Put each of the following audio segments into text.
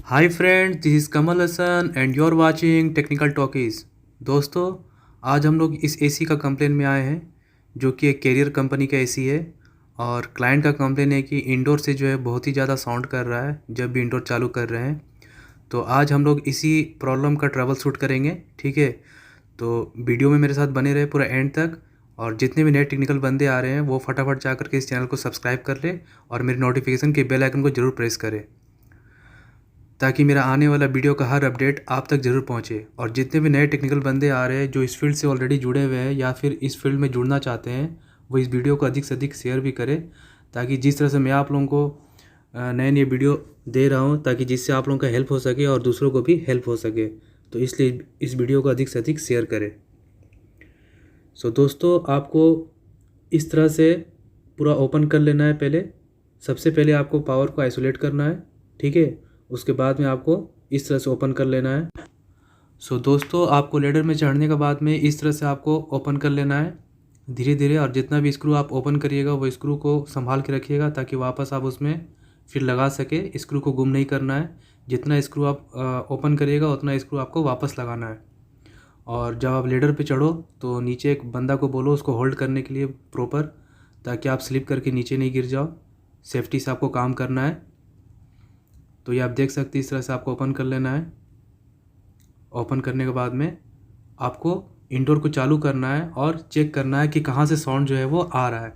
Hi friend, this is Kamal Haasan and you are watching technical talkies. दोस्तों, आज हम लोग इस एसी का कंप्लेन में आए हैं जो कि एक कैरियर कंपनी का एसी है। और क्लाइंट का कंप्लेन है कि इंडोर से जो है बहुत ही ज़्यादा साउंड कर रहा है जब भी इंडोर चालू कर रहे हैं। तो आज हम लोग इसी प्रॉब्लम का ट्रबल शूट करेंगे, ठीक है। तो वीडियो में मेरे साथ बने रहे पूरा एंड तक। और जितने भी नए टेक्निकल बंदे आ रहे हैं वो फटाफट जा करके इस चैनल को सब्सक्राइब कर ले और मेरी नोटिफिकेशन के बेल आइकन को ज़रूर प्रेस करें ताकि मेरा आने वाला वीडियो का हर अपडेट आप तक ज़रूर पहुंचे। और जितने भी नए टेक्निकल बंदे आ रहे हैं जो इस फील्ड से ऑलरेडी जुड़े हुए हैं या फिर इस फील्ड में जुड़ना चाहते हैं, वो इस वीडियो को अधिक से अधिक शेयर भी करें ताकि जिस तरह से मैं आप लोगों को नए नए वीडियो दे रहा हूं ताकि जिससे आप लोगों का हेल्प हो सके और दूसरों को भी हेल्प हो सके। तो इसलिए इस वीडियो को अधिक से अधिक शेयर करें। सो दोस्तों, आपको इस तरह से पूरा ओपन कर लेना है। सबसे पहले आपको पावर को आइसोलेट करना है, ठीक है। उसके बाद में आपको इस तरह से ओपन कर लेना है। सो दोस्तों, आपको लेडर में चढ़ने के बाद में इस तरह से आपको ओपन कर लेना है धीरे धीरे। और जितना भी स्क्रू आप ओपन करिएगा वो स्क्रू को संभाल के रखिएगा ताकि वापस आप उसमें फिर लगा सके। स्क्रू को गुम नहीं करना है। जितना स्क्रू आप ओपन करिएगा उतना स्क्रू आपको वापस लगाना है। और जब आप लेडर पे चढ़ो तो नीचे एक बंदा को बोलो उसको होल्ड करने के लिए प्रॉपर, ताकि आप स्लिप करके नीचे नहीं गिर जाओ। सेफ्टी से आपको काम करना है। तो ये आप देख सकते हैं, इस तरह से आपको ओपन कर लेना है। ओपन करने के बाद में आपको इंडोर को चालू करना है और चेक करना है कि कहाँ से साउंड जो है वो आ रहा है।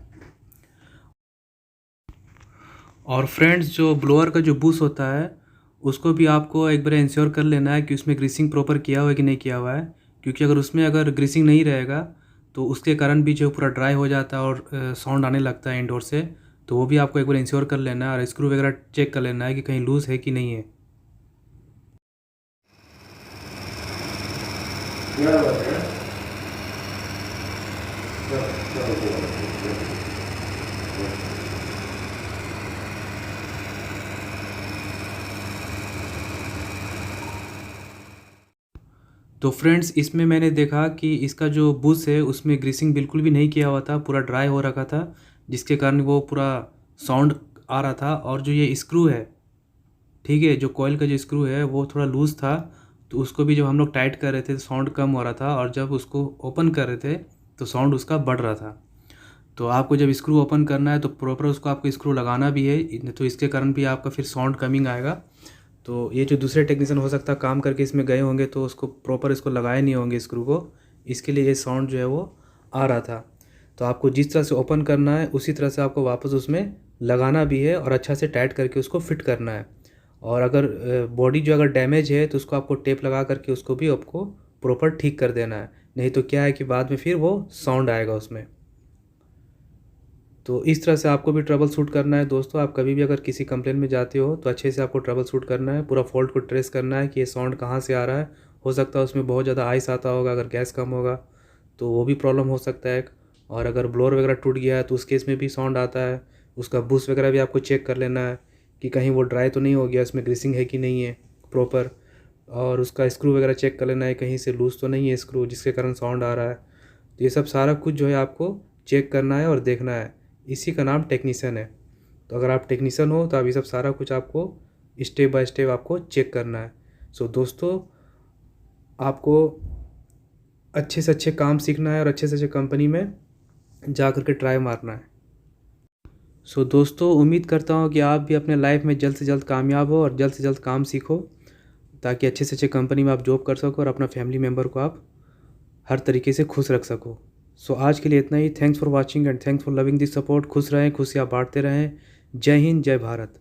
और फ्रेंड्स, जो ब्लोअर का जो बूस होता है उसको भी आपको एक बार इंश्योर कर लेना है कि उसमें ग्रीसिंग प्रॉपर किया हुआ है कि नहीं किया हुआ है। क्योंकि अगर ग्रीसिंग नहीं रहेगा तो उसके कारण भी जो पूरा ड्राई हो जाता है और साउंड आने लगता है इंडोर से। तो वो भी आपको एक बार इंश्योर कर लेना है और स्क्रू वगैरह चेक कर लेना है कि कहीं लूज़ है कि नहीं है। तो फ्रेंड्स, इसमें मैंने देखा कि इसका जो बुश है उसमें ग्रीसिंग बिल्कुल भी नहीं किया हुआ था, पूरा ड्राई हो रखा था, जिसके कारण वो पूरा साउंड आ रहा था। और जो ये स्क्रू है, ठीक है, जो कॉइल का जो स्क्रू है वो थोड़ा लूज़ था। तो उसको भी जब हम लोग टाइट कर रहे थे तो साउंड कम हो रहा था, और जब उसको ओपन कर रहे थे तो साउंड उसका बढ़ रहा था। तो आपको जब स्क्रू ओपन करना है तो प्रॉपर उसको आपको स्क्रू लगाना भी है, तो इसके कारण भी आपका फिर साउंड कमिंग आएगा। तो ये जो दूसरे टेक्नीशियन हो सकता है काम करके इसमें गए होंगे तो उसको प्रॉपर इसको लगाए नहीं होंगे स्क्रू को, इसके लिए ये साउंड जो है वो आ रहा था। तो आपको जिस तरह से ओपन करना है उसी तरह से आपको वापस उसमें लगाना भी है और अच्छा से टाइट करके उसको फिट करना है। और अगर बॉडी जो अगर डैमेज है तो उसको आपको टेप लगा करके उसको भी आपको प्रॉपर ठीक कर देना है। नहीं तो क्या है कि बाद में फिर वो साउंड आएगा उसमें। तो इस तरह से आपको भी ट्रबल शूट करना है। दोस्तों, आप कभी भी अगर किसी कंप्लेन में जाते हो तो अच्छे से आपको ट्रबल शूट करना है, पूरा फॉल्ट को ट्रेस करना है कि ये साउंड कहाँ से आ रहा है। हो सकता है उसमें बहुत ज़्यादा आइस आता होगा, अगर गैस कम होगा तो वो भी प्रॉब्लम हो सकता है। और अगर ब्लोअर वगैरह टूट गया है तो उस केस में भी साउंड आता है। उसका बुश वगैरह भी आपको चेक कर लेना है कि कहीं वो ड्राई तो नहीं हो गया, इसमें ग्रीसिंग है कि नहीं है प्रॉपर। और उसका स्क्रू वगैरह चेक कर लेना है कहीं से लूज़ तो नहीं है स्क्रू जिसके कारण साउंड आ रहा है। तो ये सब सारा कुछ जो है आपको चेक करना है और देखना है। इसी का नाम टेक्नीशियन है। तो अगर आप टेक्नीशियन हो तो अभी सब सारा कुछ आपको स्टेप बाय स्टेप आपको चेक करना है। सो दोस्तों, आपको अच्छे से अच्छे काम सीखना है और अच्छे से अच्छे कंपनी में जा कर के ट्राई मारना है। सो दोस्तों, उम्मीद करता हूँ कि आप भी अपने लाइफ में जल्द से जल्द कामयाब हो और जल्द से जल्द काम सीखो ताकि अच्छे से अच्छे कंपनी में आप जॉब कर सको और अपना फैमिली मेम्बर को आप हर तरीके से खुश रख सको। सो आज के लिए इतना ही। Thanks for watching and thanks for loving this support. खुश रहें, खुशियाँ बांटते रहें। जय हिंद, जय भारत।